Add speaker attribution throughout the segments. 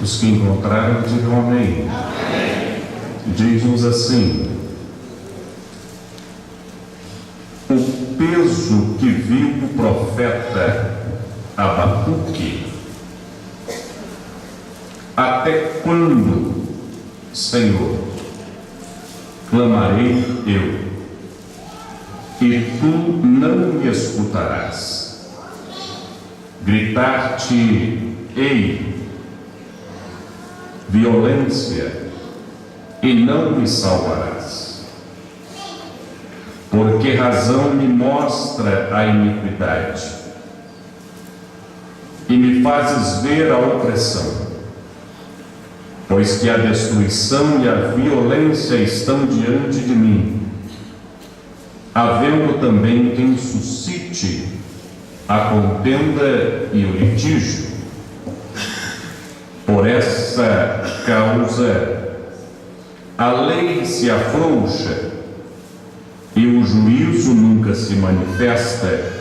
Speaker 1: Os que encontraram, digam amém. Diz-nos assim: o peso que viu o profeta Abacuque. Até quando, Senhor, clamarei eu, e tu não me escutarás? Gritar-te-ei violência, e não me salvarás. Por que razão me mostra a iniquidade, e me fazes ver a opressão? Pois que a destruição e a violência estão diante de mim, havendo também quem suscite a contenda e o litígio. Por essa causa, a lei se afrouxa e o juízo nunca se manifesta,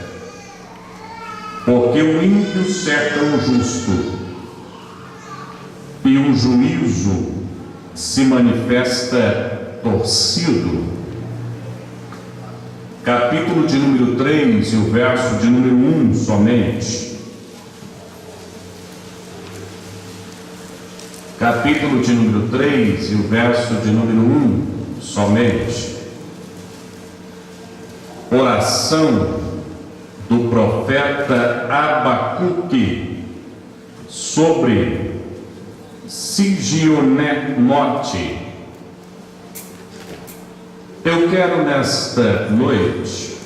Speaker 1: porque o ímpio cerca o justo e o juízo se manifesta torcido. Capítulo de número 3 e o verso de número 1 somente. Capítulo de número 3 e o verso de número 1 somente. Oração do profeta Abacuque sobre Sigionote. Eu quero nesta noite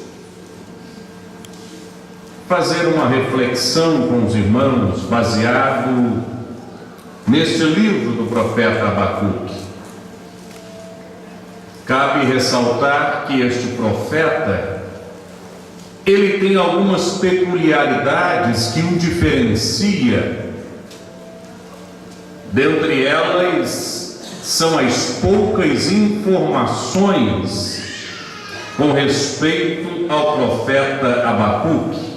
Speaker 1: fazer uma reflexão com os irmãos baseado neste livro do profeta Abacuque. Cabe ressaltar que este profeta, ele tem algumas peculiaridades que o diferencia. Dentre elas são as poucas informações com respeito ao profeta Abacuque.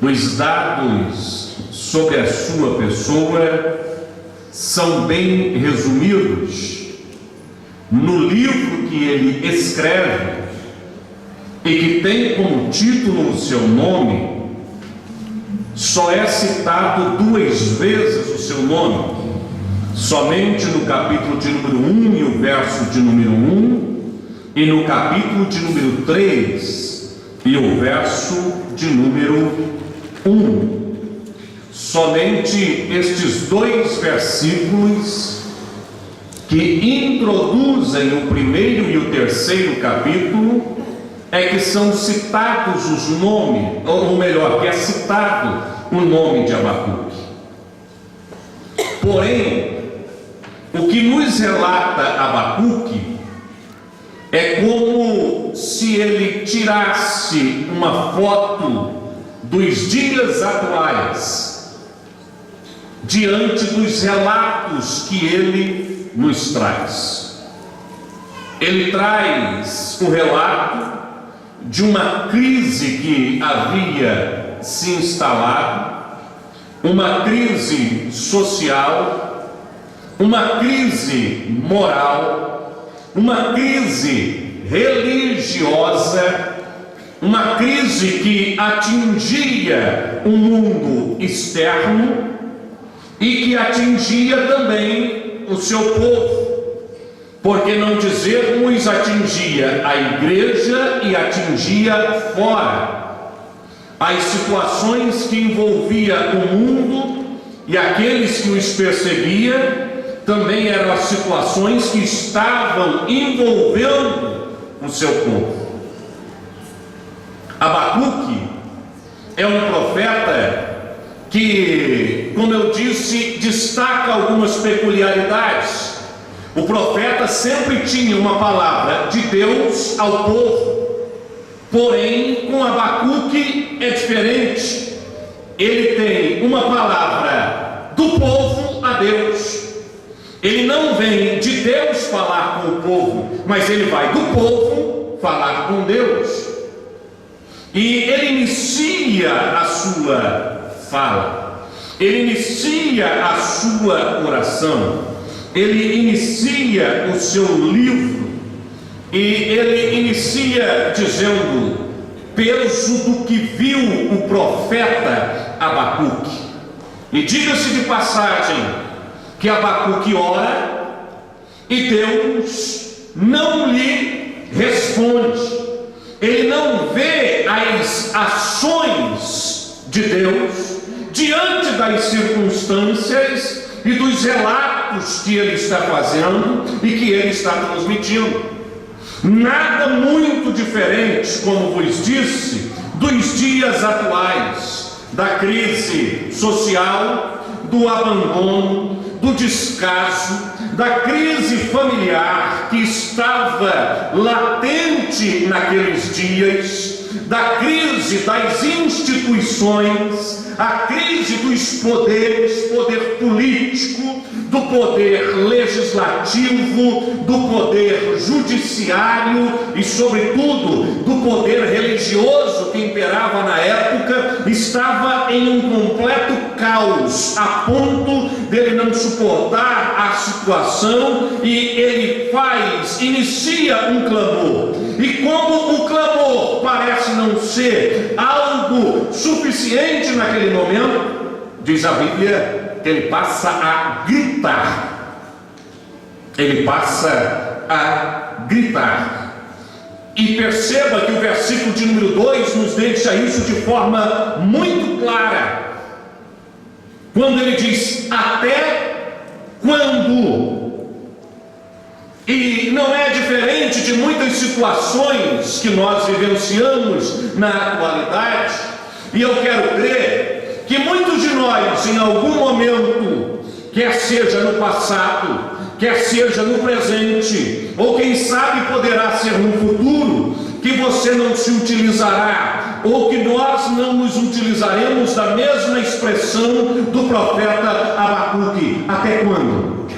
Speaker 1: Os dados sobre a sua pessoa são bem resumidos no livro que ele escreve e que tem como título o seu nome. Só é citado 2 vezes o seu nome, somente no capítulo de número 1 e o verso de número 1, e no capítulo de número 3 e o verso de número 1. Somente estes 2 versículos que introduzem o primeiro e o terceiro capítulo é que são citados os nomes, ou melhor, que é citado o nome de Abacuque. Porém, o que nos relata Abacuque é como se ele tirasse uma foto dos dias atuais diante dos relatos que ele nos traz. Ele traz o relato de uma crise que havia se instalado, uma crise social, uma crise moral, uma crise religiosa, uma crise que atingia o mundo externo e que atingia também o seu povo. Por que não dizermos atingia a igreja e atingia fora? As situações que envolvia o mundo e aqueles que os perseguia também eram as situações que estavam envolvendo o seu povo. Abacuque é um profeta que, como eu disse, destaca algumas peculiaridades. O profeta sempre tinha uma palavra de Deus ao povo, porém com Abacuque é diferente. Ele tem uma palavra do povo a Deus. Ele não vem de Deus falar com o povo, mas ele vai do povo falar com Deus. E ele inicia a sua fala. ele inicia a sua oração, ele inicia o seu livro, e ele inicia dizendo: peso do que viu o profeta Abacuque. E diga-se de passagem que Abacuque ora e Deus não lhe responde. Ele não vê as ações de Deus diante das circunstâncias e dos relatos que ele está fazendo e que ele está transmitindo. Nada muito diferente, como vos disse, dos dias atuais, da crise social, do abandono, do descaso, da crise familiar que estava latente naqueles dias, da crise das instituições, a crise dos poderes, poder político, do poder legislativo, do poder judiciário e, sobretudo, do poder religioso que imperava na época, estava em um completo caos, a ponto dele não suportar a situação, e ele inicia um clamor. E como o clamor parece não ser algo suficiente naquele momento, diz a Bíblia que ele passa a gritar. Ele passa a gritar. E perceba que o versículo de número 2 nos deixa isso de forma muito clara, quando ele diz: até quando? E não é diferente de muitas situações que nós vivenciamos na atualidade, e eu quero crer que muitos de nós, em algum momento, quer seja no passado, quer seja no presente, ou quem sabe poderá ser no futuro, que você não se utilizará, ou que nós não nos utilizaremos da mesma expressão do profeta Abacuque. Até quando?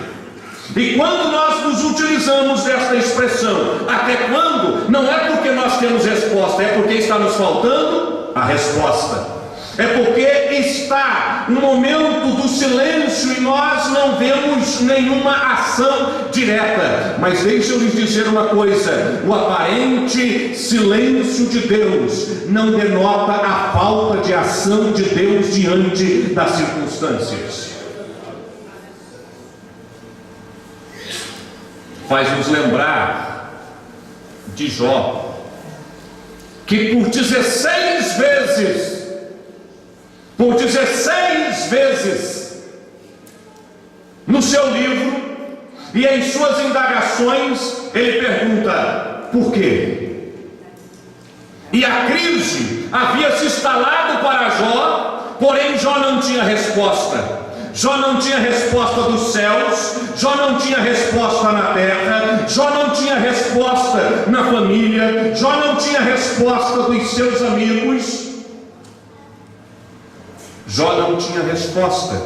Speaker 1: E quando nós nos utilizamos desta expressão, até quando, não é porque nós temos resposta, é porque está nos faltando a resposta. É porque está no momento do silêncio e nós não vemos nenhuma ação direta. Mas deixa eu lhes dizer uma coisa: o aparente silêncio de Deus não denota a falta de ação de Deus diante das circunstâncias. Faz-nos lembrar de Jó, que por 16 vezes no seu livro e em suas indagações, ele pergunta: por quê? E a crise havia se instalado para Jó, porém Jó não tinha resposta. Jó não tinha resposta dos céus, Jó não tinha resposta na terra, Jó não tinha resposta na família, Jó não tinha resposta dos seus amigos. Jó não tinha resposta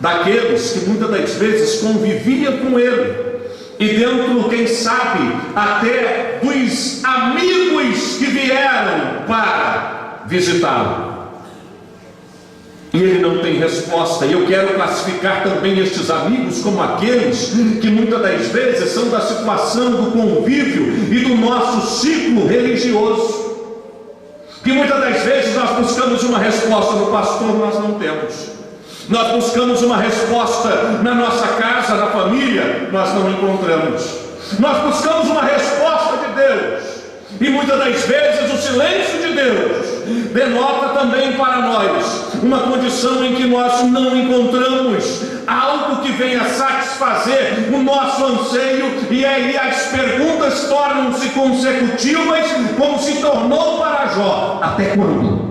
Speaker 1: daqueles que muitas das vezes conviviam com ele, e dentro, quem sabe, até dos amigos que vieram para visitá-lo. E ele não tem resposta. E eu quero classificar também estes amigos como aqueles que muitas das vezes são da situação do convívio e do nosso ciclo religioso, que muitas das vezes nós buscamos uma resposta no pastor, nós não temos. Nós buscamos uma resposta na nossa casa, na família, nós não encontramos. Nós buscamos uma resposta de Deus, e muitas das vezes o silêncio de Deus denota também para nós uma condição em que nós não encontramos algo que venha satisfazer o nosso anseio, e aí as perguntas tornam-se consecutivas, como se tornou para Jó: até quando?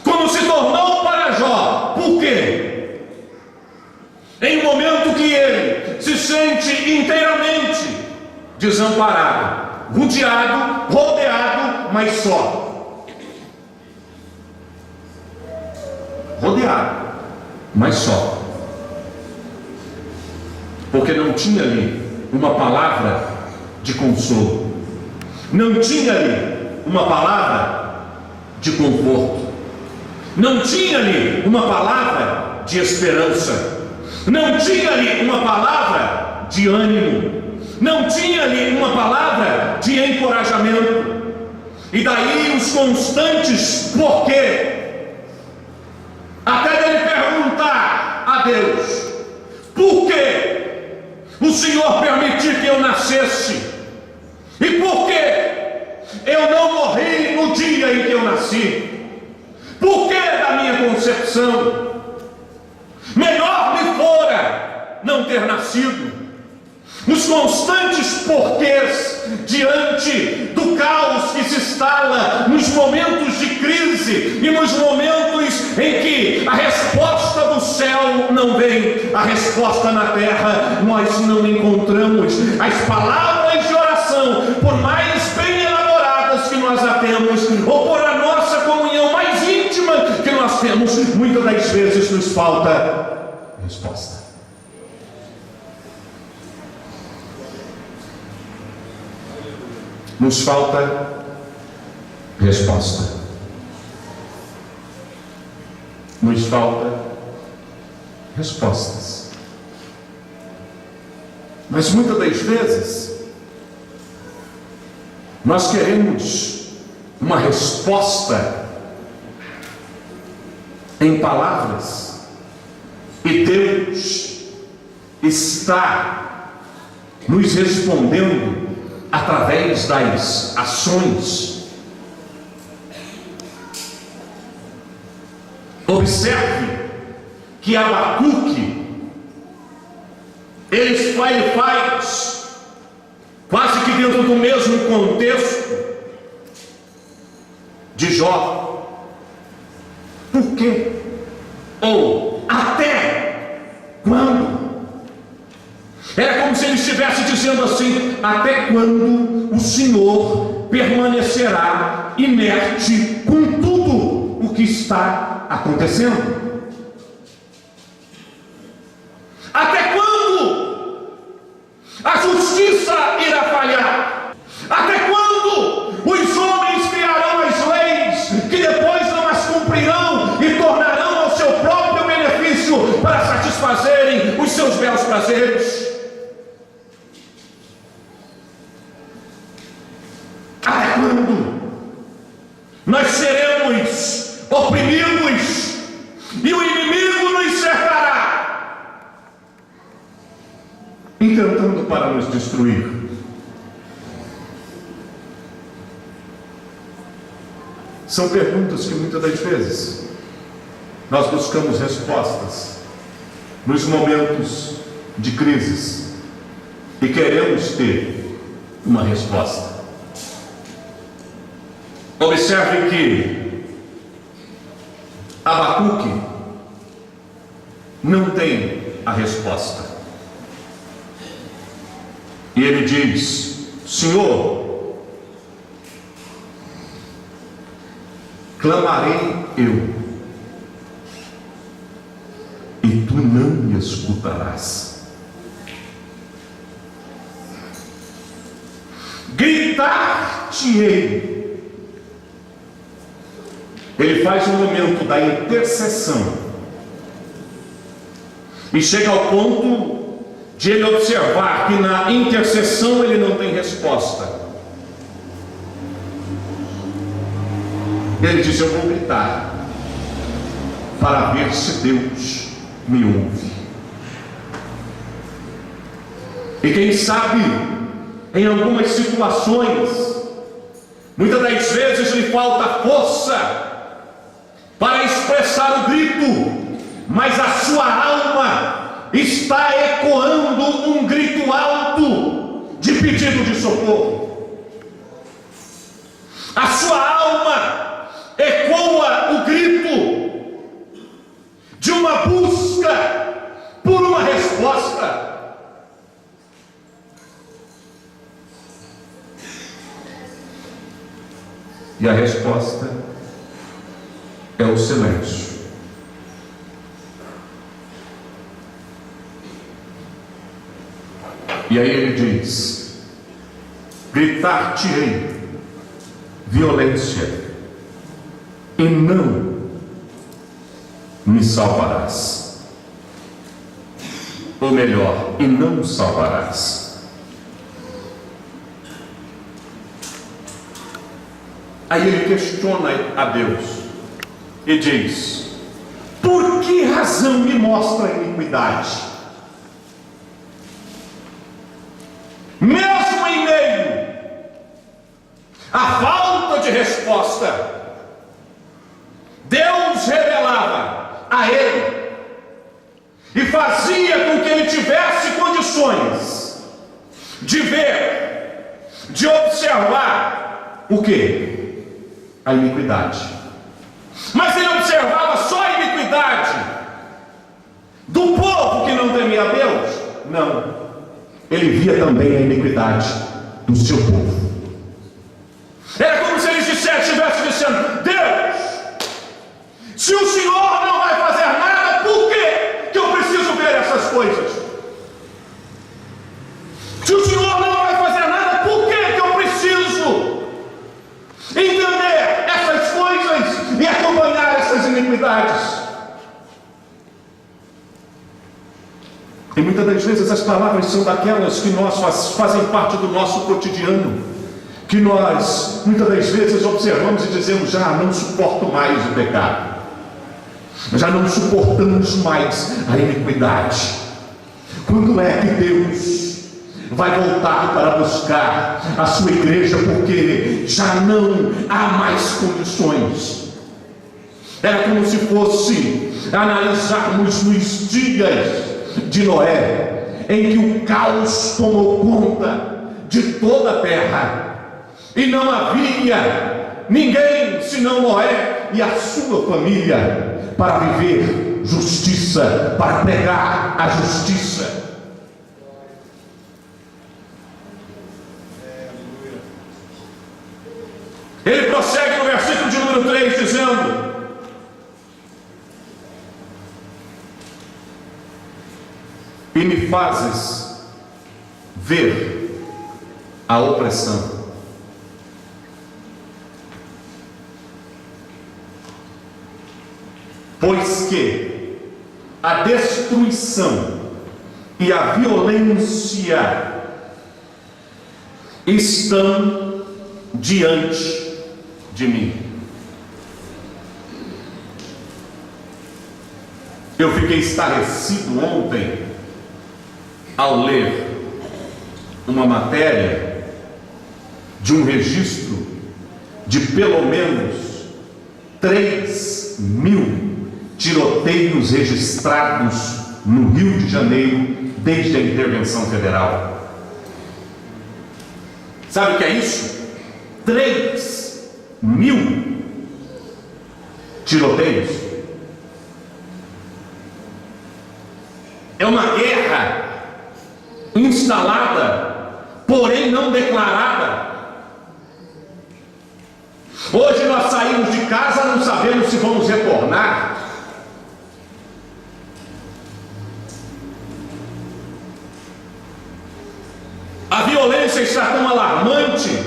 Speaker 1: Como se tornou para Jó. Por quê? Em um momento que ele se sente inteiramente desamparado, rodeado, mas só. Rodeado, mas só. Porque não tinha ali uma palavra de consolo, não tinha ali uma palavra de conforto, Não tinha ali uma palavra de esperança, não tinha ali uma palavra de ânimo, não tinha ali uma palavra de encorajamento. E daí os constantes porquê, até dele perguntar a Deus: por que o Senhor permitiu que eu nascesse? E por que eu não morri no dia em que eu nasci? Por que da minha concepção? Melhor me fora não ter nascido. Os constantes porquês diante do caos que se instala nos momentos de crise e nos momentos em que a resposta do céu não vem, a resposta na terra nós não encontramos. As palavras de oração, por mais bem elaboradas que nós a temos, ou por a nossa comunhão mais íntima que nós temos, muitas das vezes nos falta resposta. Nos falta resposta. Nos falta respostas. Mas muitas das vezes nós queremos uma resposta em palavras, e Deus está nos respondendo através das ações. Observe que Abacuque, ele faz quase que dentro do mesmo contexto de Jó. Por quê? Ou até quando? Era como se ele estivesse dizendo assim: até quando o Senhor permanecerá inerte com tudo o que está acontecendo? Até quando a justiça irá falhar? Até quando os homens criarão as leis que depois não as cumprirão e tornarão ao seu próprio benefício para satisfazerem os seus belos prazeres? Até quando nós seremos oprimidos e o inimigo nos cercará, intentando para nos destruir? São perguntas que muitas das vezes nós buscamos respostas nos momentos de crises e queremos ter uma resposta. Observe que Abacuque não tem a resposta. E ele diz: Senhor, clamarei eu, e tu não me escutarás. Gritar-te-ei. Ele faz um momento da intercessão e chega ao ponto de ele observar que na intercessão ele não tem resposta. Ele diz: eu vou gritar para ver se Deus me ouve. E quem sabe, em algumas situações, muitas das vezes lhe falta força para expressar o grito, mas a sua alma está ecoando um grito alto de pedido de socorro. A sua alma ecoa o grito de uma busca por uma resposta. E a resposta é o silêncio. E aí ele diz: gritar-te-ei violência, e não me salvarás. Ou melhor, e não salvarás. Aí ele questiona a Deus e diz: por que razão me mostra a iniquidade? Mesmo em meio à falta de resposta, Deus revelava a ele e fazia com que ele tivesse condições de ver, de observar o que? A iniquidade. Mas ele observava só a iniquidade do povo que não temia a Deus? Não. Ele via também a iniquidade do seu povo. Era como se ele estivesse dizendo: Deus, se o Senhor não vai fazer nada, por que eu preciso ver essas coisas? Se o Senhor não vai fazer nada, por que eu preciso entender essas coisas e acompanhar essas iniquidades? E muitas das vezes as palavras são daquelas que fazem parte do nosso cotidiano, que nós muitas das vezes observamos e dizemos: já não suporto mais o pecado, já não suportamos mais a iniquidade. Quando é que Deus vai voltar para buscar a sua igreja? Porque já não há mais condições. Era como se fosse analisarmos nos dias de Noé, em que o caos tomou conta de toda a terra, e não havia ninguém senão Noé e a sua família para viver justiça, para pregar a justiça. Ele prossegue no versículo de número 3 dizendo: e me fazes ver a opressão. Pois que a destruição e a violência estão diante de mim. Eu fiquei estarrecido ontem ao ler uma matéria de um registro de pelo menos 3.000 tiroteios registrados no Rio de Janeiro desde a intervenção federal. Sabe o que é isso? 3.000 tiroteios. É uma guerra instalada, porém não declarada. Hoje nós saímos de casa, não sabemos se vamos retornar. A violência está tão alarmante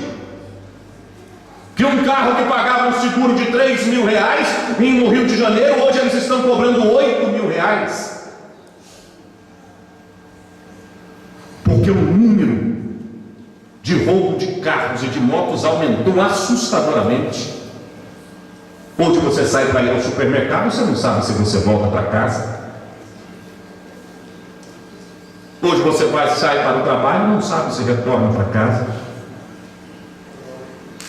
Speaker 1: que um carro que pagava um seguro de R$3.000 no Rio de Janeiro, hoje eles estão cobrando R$8.000. Porque o número de roubo de carros e de motos aumentou assustadoramente. Hoje você sai para ir ao supermercado, você não sabe se você volta para casa. Hoje você sai para o trabalho, não sabe se retorna para casa.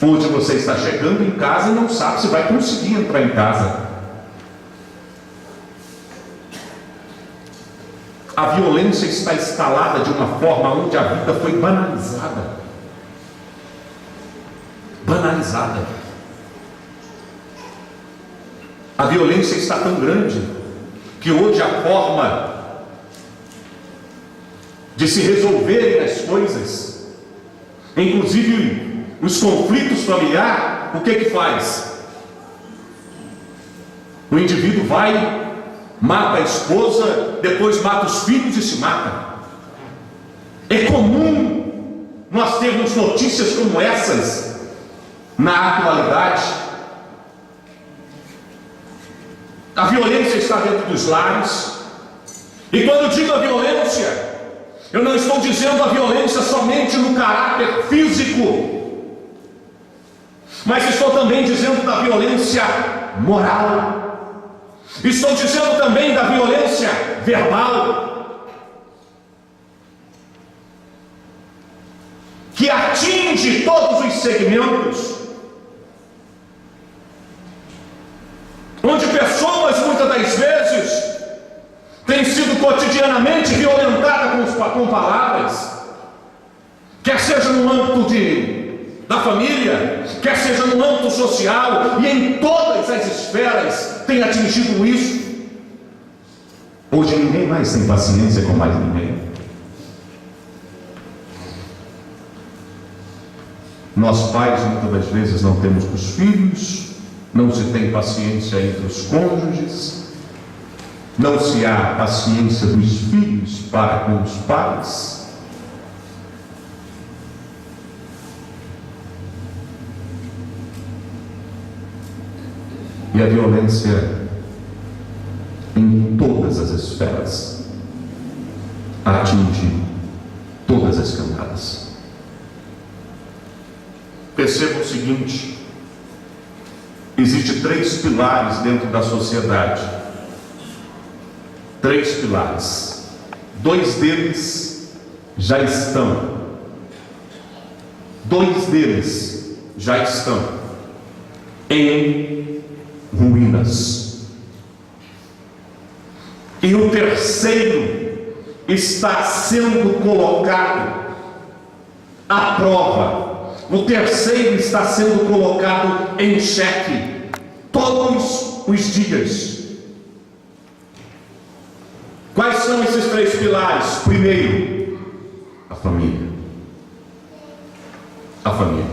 Speaker 1: Hoje você está chegando em casa e não sabe se vai conseguir entrar em casa. A violência está instalada de uma forma onde a vida foi banalizada. Banalizada. A violência está tão grande que hoje a forma de se resolverem as coisas, inclusive os conflitos familiares, o que faz? O indivíduo vai, mata a esposa, depois mata os filhos e se mata. É comum nós termos notícias como essas na atualidade. A violência está dentro dos lares. E quando eu digo a violência, eu não estou dizendo a violência somente no caráter físico, mas estou também dizendo da violência moral. Estou dizendo também da violência verbal, que atinge todos os segmentos, onde pessoas muitas das vezes têm sido cotidianamente violentadas com palavras, quer seja no âmbito da família, quer seja no âmbito social, e em todas as esferas tem atingido isso. Hoje ninguém mais tem paciência com mais ninguém. Nós pais muitas das vezes não temos com os filhos, não se tem paciência entre os cônjuges, não se há paciência dos filhos para com os pais. E a violência em todas as esferas atinge todas as camadas. Perceba o seguinte: existem 3 pilares dentro da sociedade. 3 pilares. 2 deles já estão. 2 deles já estão em ruínas. E o terceiro está sendo colocado à prova. O terceiro está sendo colocado em xeque todos os dias. Quais são esses 3 pilares? Primeiro, a família. A família.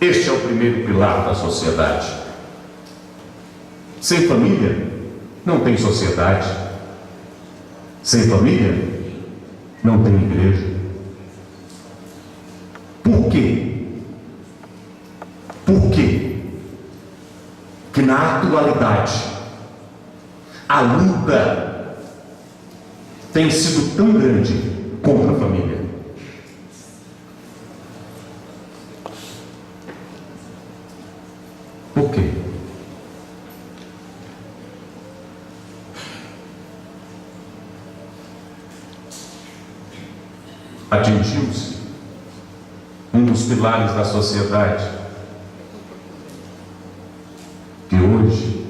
Speaker 1: Este é o primeiro pilar da sociedade. Sem família, não tem sociedade. Sem família, não tem igreja. Por quê? Por quê? Que na atualidade a luta tem sido tão grande contra a família? Por quê? Atingiu-se um dos pilares da sociedade, que hoje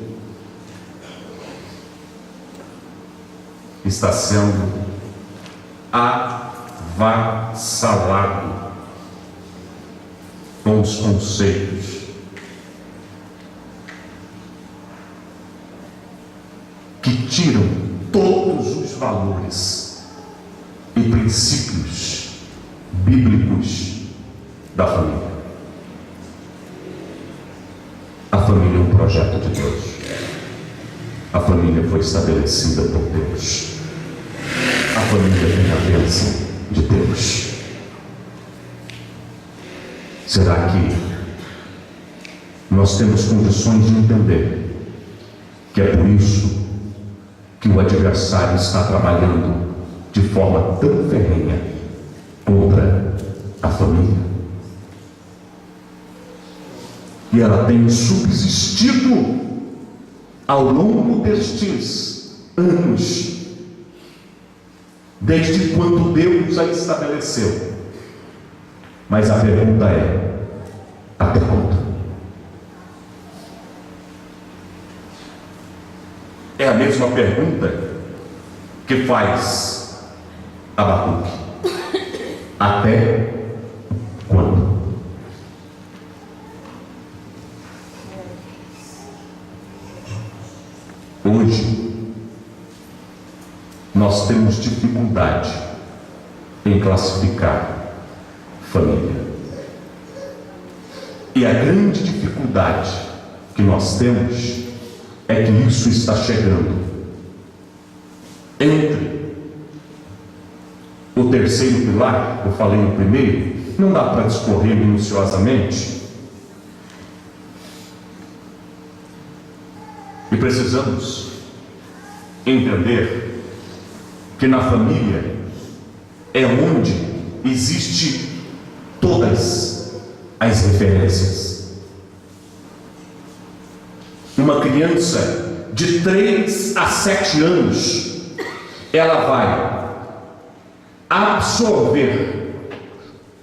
Speaker 1: está sendo avassalado com os conceitos que tiram todos os valores e princípios bíblicos da família. A família é um projeto de Deus. A família foi estabelecida por Deus. A família tem a bênção de Deus. Será que nós temos condições de entender que é por isso que o adversário está trabalhando de forma tão ferrenha contra a família? E ela tem subsistido ao longo destes anos, desde quando Deus a estabeleceu. Mas a pergunta é: até quando? É a mesma pergunta que faz Abacuque: até quando? Hoje nós temos dificuldade em classificar família. E a grande dificuldade que nós temos é que isso está chegando entre o terceiro pilar. Eu falei no primeiro, não dá para discorrer minuciosamente, E precisamos entender que na família é onde existe todas as referências. Uma criança de 3 a 7 anos, ela vai absorver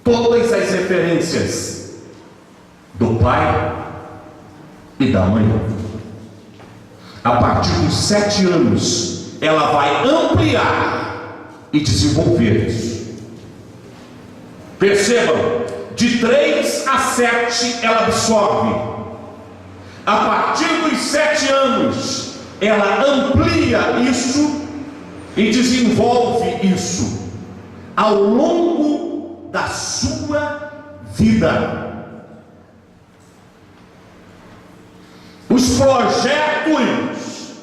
Speaker 1: todas as referências do pai e da mãe. A partir dos 7 anos, ela vai ampliar e desenvolver isso. Percebam, de 3 a 7 ela absorve. A partir dos 7 anos, ela amplia isso e desenvolve isso ao longo da sua vida. Os projetos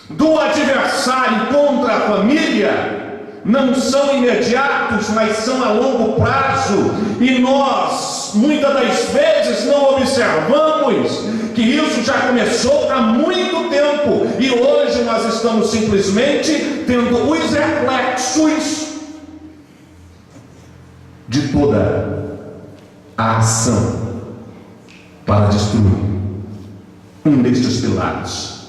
Speaker 1: do adversário contra a família não são imediatos, mas são a longo prazo, e nós muitas das vezes não observamos que isso já começou há muito tempo, e hoje nós estamos simplesmente tendo os reflexos de toda a ação para destruir um destes pilares,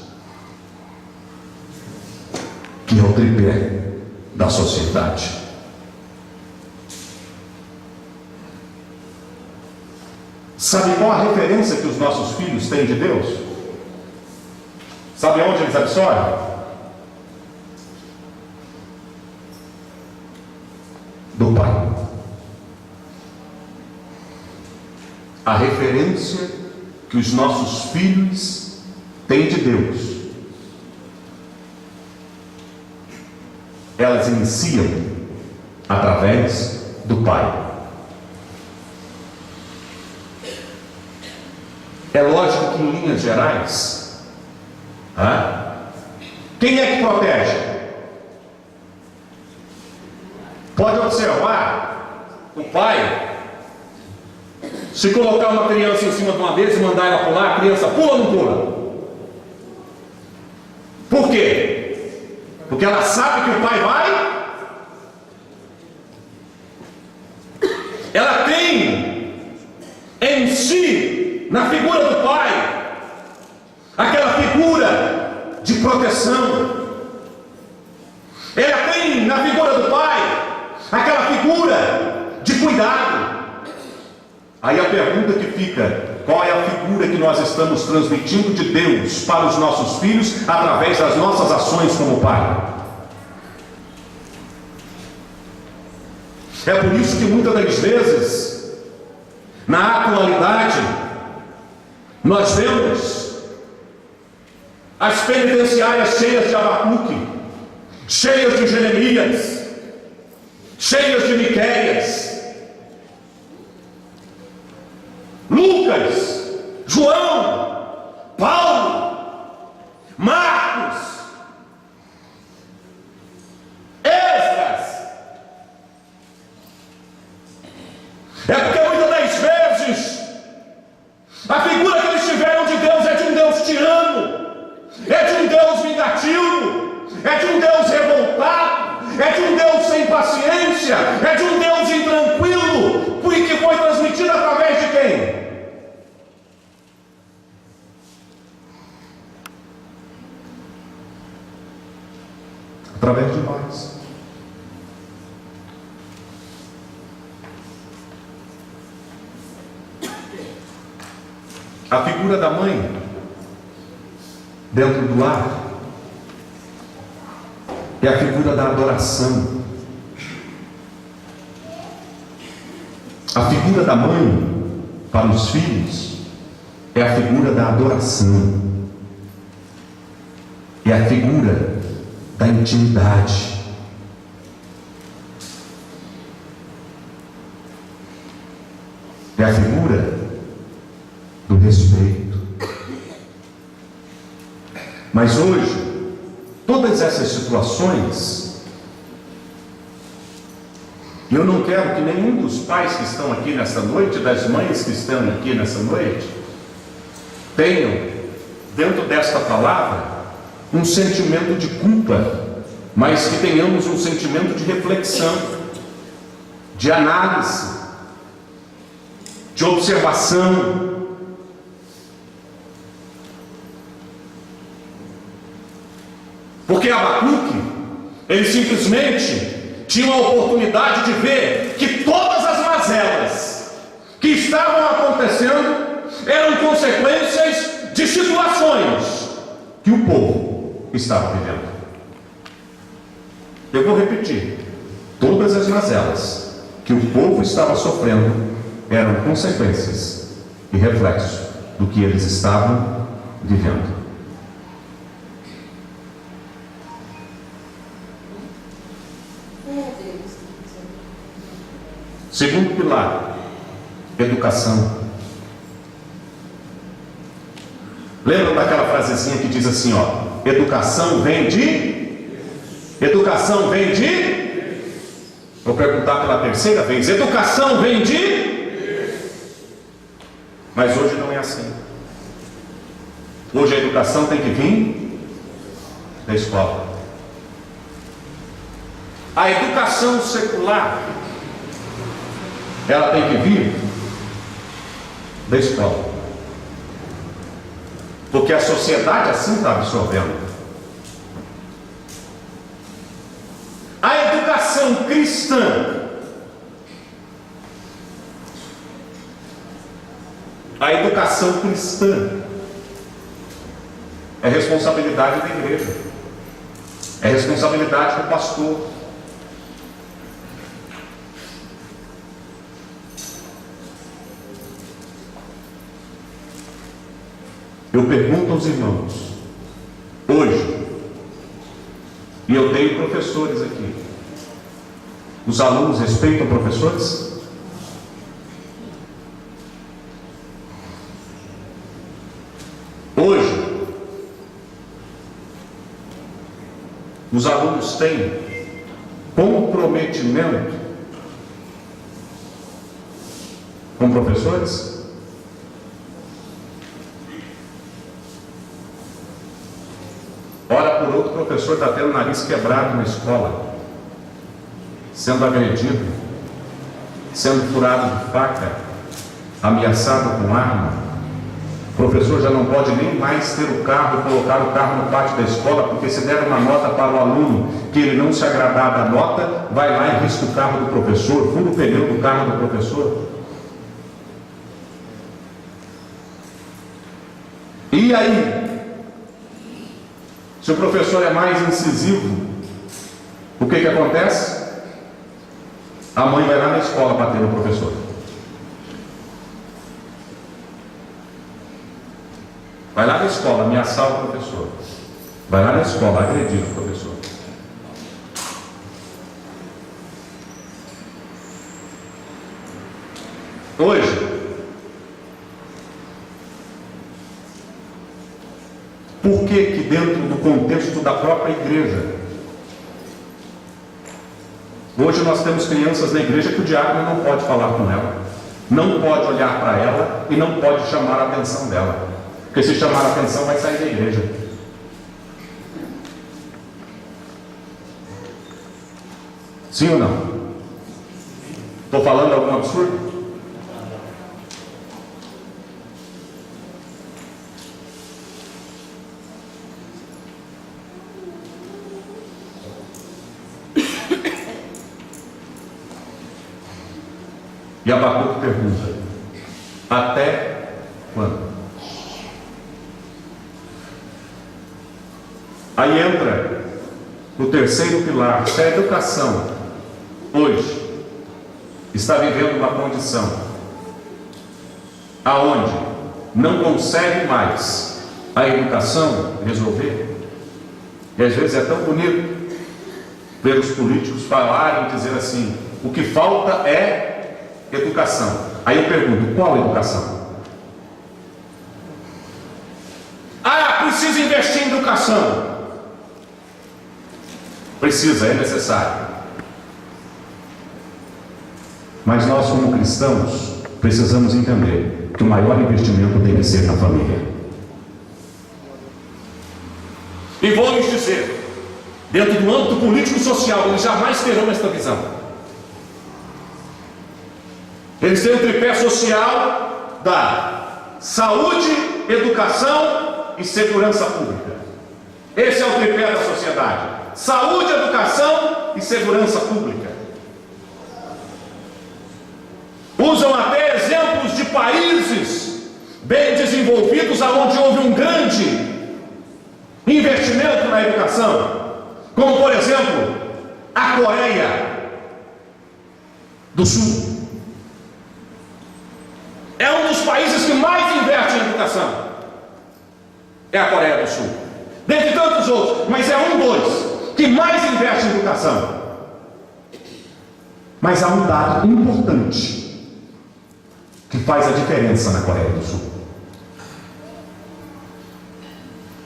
Speaker 1: que é o tripé da sociedade. Sabe qual a referência que os nossos filhos têm de Deus? Sabe onde eles absorvem? Do Pai. A referência que os nossos filhos têm de Deus, elas iniciam através do Pai. É lógico que em linhas gerais, quem é que protege? Pode observar o pai. Se colocar uma criança em cima de uma mesa e mandar ela pular, a criança pula ou não pula? Por quê? Porque ela sabe que o pai vai. Ela tem em si, na figura do pai, aquela figura de proteção. Ela tem na figura do pai aquela figura de cuidado. Aí a pergunta que fica: qual é a figura que nós estamos transmitindo de Deus para os nossos filhos através das nossas ações como pai? É por isso que muitas das vezes, na atualidade, nós vemos as penitenciárias cheias de Abacuque, cheias de Jeremias, cheias de Miqueias, Lucas, João, Paulo, Marcos, Esdras. É porque muitas das vezes a figura que eles tiveram de Deus é de um Deus tirano, é de um Deus vingativo, é de um Deus revoltado, é de um Deus sem paciência, é de um Deus intranquilo, porque foi transmitido através de quem? Através de nós. A figura da mãe dentro do lar é a figura da adoração. A figura da mãe para os filhos é a figura da adoração, é a figura da intimidade. É a figura do respeito. Mas hoje, todas essas situações, eu não quero que nenhum dos pais que estão aqui nessa noite, das mães que estão aqui nessa noite, tenham dentro desta palavra, um sentimento de culpa, mas que tenhamos um sentimento de reflexão, de análise, de observação. Porque Abacuque, ele simplesmente tinha a oportunidade de ver que todas as mazelas que estavam acontecendo eram consequências de situações que o povo estava vivendo. Eu vou repetir: todas as mazelas que o povo estava sofrendo eram consequências e reflexo do que eles estavam vivendo. Segundo pilar, educação. Lembram daquela frasezinha que diz assim, ó: educação vem de... Educação vem de... Vou perguntar pela terceira vez: educação vem de... Mas hoje não é assim. Hoje a educação tem que vir da escola. A educação secular, ela tem que vir da escola, porque a sociedade assim está absorvendo. A educação cristã, é responsabilidade da igreja, é responsabilidade do pastor. Eu pergunto aos irmãos, hoje, e eu tenho professores aqui, os alunos respeitam professores? Hoje, os alunos têm comprometimento com professores? Ora por outro, o professor está tendo o nariz quebrado na escola, sendo agredido, sendo furado de faca, ameaçado com arma. O professor já não pode nem mais ter o carro, colocar o carro no pátio da escola, porque se der uma nota para o aluno que ele não se agradar da nota, vai lá e risca o carro do professor, fura o pneu do carro do professor. E aí? Se o professor é mais incisivo, o que acontece? A mãe vai lá na escola bater no professor. Vai lá na escola ameaçar o professor. Vai lá na escola agredir o professor. Hoje, por que dentro do contexto da própria igreja, hoje nós temos crianças na igreja que o diácono não pode falar com ela, não pode olhar para ela e não pode chamar a atenção dela, porque se chamar a atenção vai sair da igreja. Sim ou não? Estou falando algum absurdo? E Abacuque pergunta: até quando? Aí entra o terceiro pilar. Se a educação hoje está vivendo uma condição aonde não consegue mais a educação resolver, e às vezes é tão bonito ver os políticos falarem e dizer assim: o que falta é educação. Aí eu pergunto: qual educação? Precisa investir em educação. Precisa, é necessário. Mas nós, como cristãos, precisamos entender que o maior investimento tem que ser na família. E vou lhes dizer, dentro do âmbito político-social, eles jamais terão esta visão. Eles têm o tripé social da saúde, educação e segurança pública. Esse é o tripé da sociedade: saúde, educação e segurança pública. Usam até exemplos de países bem desenvolvidos, aonde houve um grande investimento na educação, como por exemplo a Coreia do Sul. É um dos países que mais investe em educação, é a Coreia do Sul, dentre tantos outros, mas é um dos que mais investe em educação. Mas há um dado importante que faz a diferença na Coreia do Sul.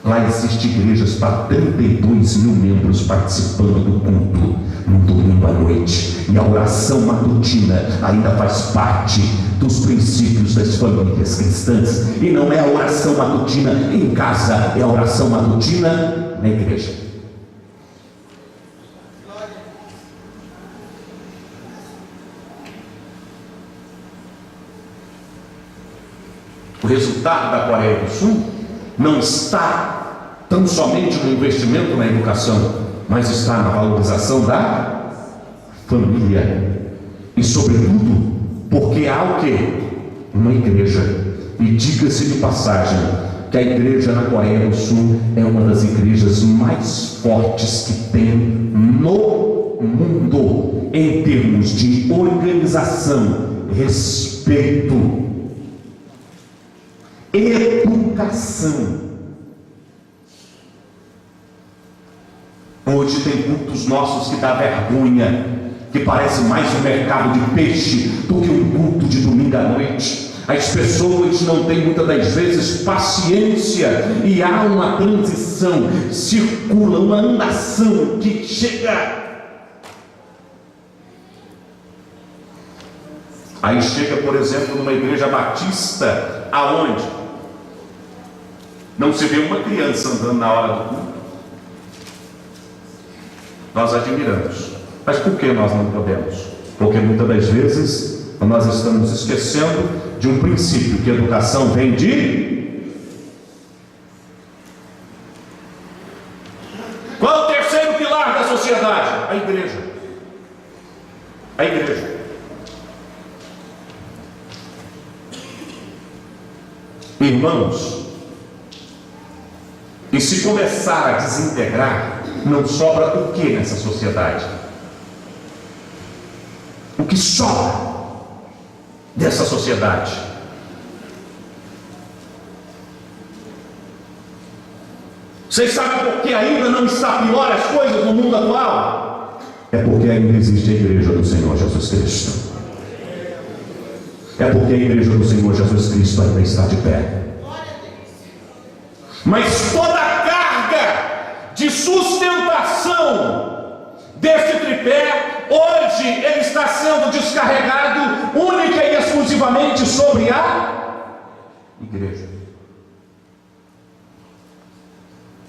Speaker 1: Lá existem igrejas para 32 mil membros participando do culto no domingo à noite. E a oração matutina ainda faz parte dos princípios das famílias cristãs. E não é a oração matutina em casa, é a oração matutina na igreja. O resultado da Coreia do Sul não está tão somente no investimento na educação, mas está na valorização da família. E sobretudo, porque há o quê? Uma igreja. E diga-se de passagem, que a igreja na Coreia do Sul é uma das igrejas mais fortes que tem no mundo, em termos de organização, respeito, educação. Hoje tem cultos nossos que dá vergonha, que parece mais um mercado de peixe do que um culto de domingo à noite. As pessoas não têm muitas das vezes paciência, e há uma transição, circula uma andação que chega. Aí chega, por exemplo, numa igreja batista, aonde não se vê uma criança andando na hora do culto. Nós admiramos. Mas por que nós não podemos? Porque muitas das vezes nós estamos esquecendo de um princípio, que a educação vem de... Qual é o terceiro pilar da sociedade? A igreja. A igreja. Irmãos, e se começar a desintegrar, não sobra o que nessa sociedade? O que sobra dessa sociedade? Vocês sabem por que ainda não está pior as coisas no mundo atual? É porque ainda existe a igreja do Senhor Jesus Cristo. É porque a igreja do Senhor Jesus Cristo ainda está de pé. Mas toda a carga de sustentação deste tripé, hoje ele está sendo descarregado única e exclusivamente sobre a igreja.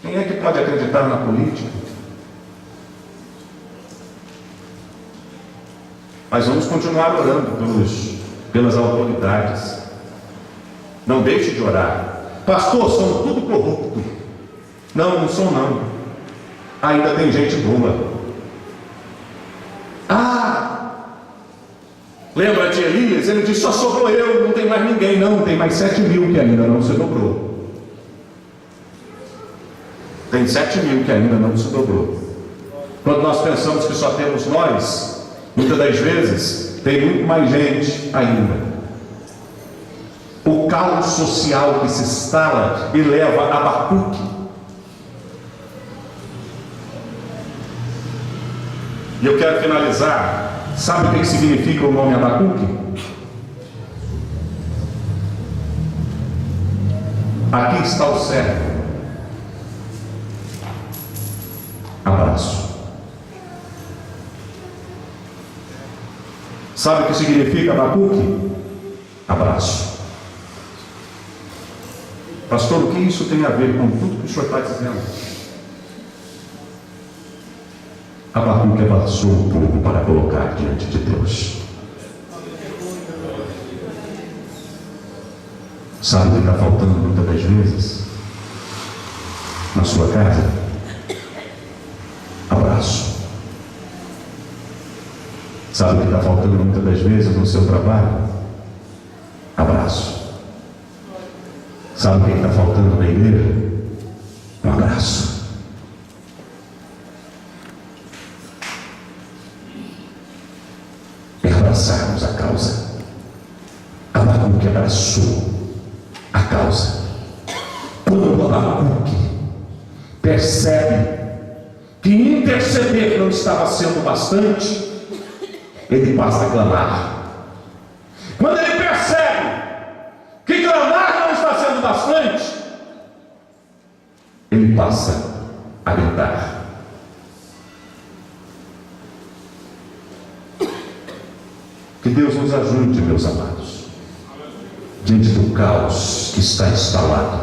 Speaker 1: Quem é que pode acreditar na política? Mas vamos continuar orando pelas autoridades. Não deixe de orar. Pastor, são tudo corrupto. Não, não são não. Ainda tem gente boa. Lembra de Elias? Ele disse: só sobrou eu, não tem mais ninguém. Não, tem mais 7.000 que ainda não se dobrou. Tem 7.000 que ainda não se dobrou. Quando nós pensamos que só temos nós, muitas das vezes tem muito mais gente ainda. O caos social que se instala e leva a Abacuque. E eu quero finalizar. Sabe o que significa o nome Abacuque? Aqui está o servo. Abraço. Sabe o que significa Abacuque? Abraço. Pastor, o que isso tem a ver com tudo que o senhor está dizendo? Abacuque abraçou o povo para colocar diante de Deus. Sabe o que está faltando muitas das vezes na sua casa? Abraço. Sabe o que está faltando muitas das vezes no seu trabalho? Abraço. Sabe o que está faltando na igreja? Um abraço. É abraçarmos a causa. Abacuque abraçou a causa. Quando Abacuque percebe que interceder não estava sendo bastante, ele passa a clamar. Quando ele percebe que clamar não está sendo bastante, ele passa a gritar. Que Deus nos ajude, meus amados, diante do caos que está instalado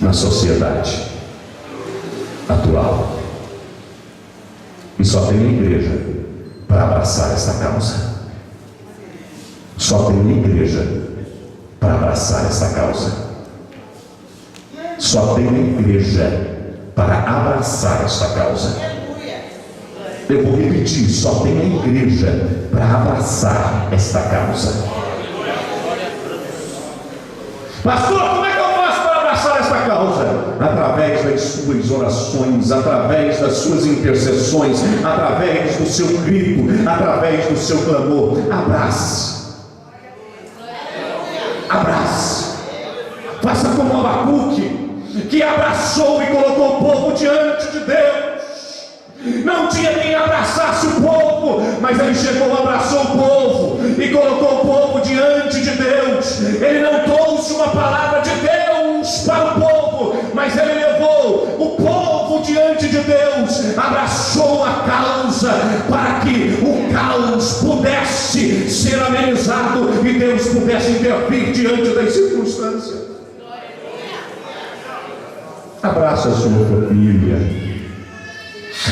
Speaker 1: na sociedade atual. E só tem a igreja para abraçar esta causa. Só tem a igreja para abraçar esta causa. Só tem a igreja para abraçar esta causa. Eu vou repetir, só tem a igreja para abraçar esta causa. Pastor, como é que eu faço para abraçar esta causa? Através das suas orações, através das suas intercessões, através do seu grito, através do seu clamor. Abrace. Abrace. Faça como Abacuque, que abraçou e colocou o povo diante de Deus. Não tinha quem abraçasse o povo, mas ele chegou, abraçou o povo e colocou o povo diante de Deus. Ele não trouxe uma palavra de Deus para o povo, mas ele levou o povo diante de Deus, abraçou a causa para que o caos pudesse ser amenizado e Deus pudesse intervir diante das circunstâncias. Abraça a sua família.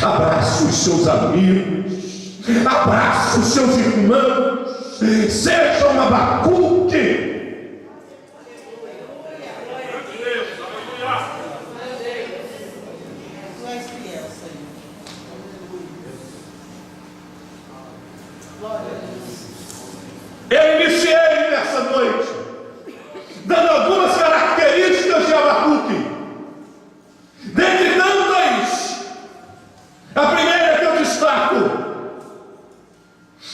Speaker 1: Abraça os seus amigos, abraça os seus irmãos, seja um Abacuque. Eu iniciei nessa noite dando algumas características de Abacuque. Dentre tantas, a primeira que eu destaco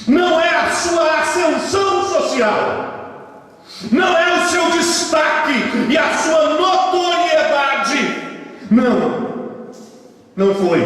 Speaker 1: não é a sua ascensão social, não é o seu destaque e a sua notoriedade. Não foi,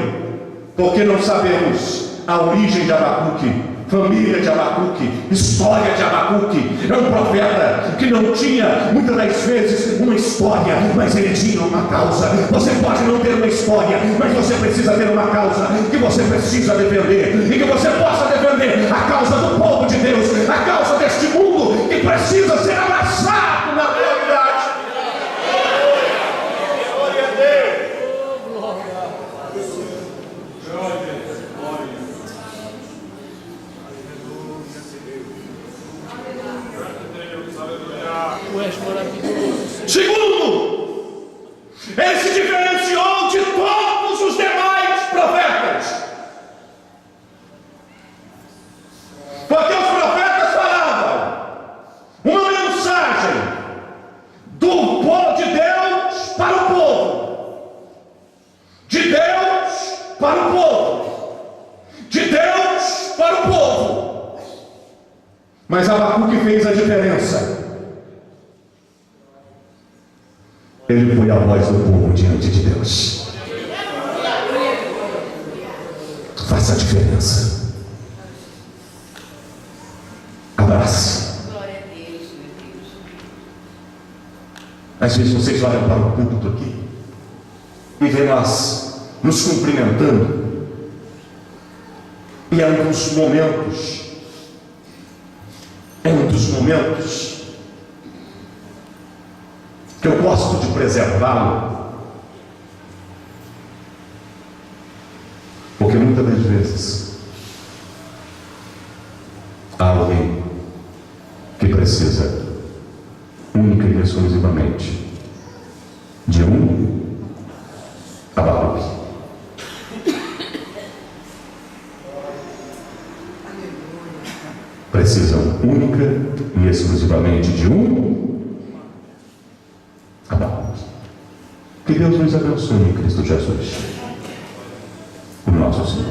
Speaker 1: porque não sabemos a origem de Abacuque, família de Abacuque, história de Abacuque. É um profeta que não tinha muitas das vezes uma história, mas ele tinha uma causa. Você pode não ter uma história, mas você precisa ter uma causa que você precisa defender, e que você possa defender a causa do povo de Deus, a causa deste mundo que precisa ser abraçado na realidade. Glória a Deus. Segundo, ele se diferenciou de todos os demais profetas, porque os profetas falavam uma mensagem do povo de Deus para o povo, de Deus para o povo, de Deus para o povo. Mas Abacuque fez a diferença. Ele foi a voz do povo diante de Deus. Faça a diferença. Abrace. Às vezes vocês olham para o púlpito aqui e vê nós nos cumprimentando, e é um dos momentos que eu gosto de preservá-lo, Porque muitas das vezes há alguém que precisa única e exclusivamente de um Abacuque. Precisam única e exclusivamente de um Abacuque. Que Deus nos abençoe em Cristo Jesus, o nosso Senhor.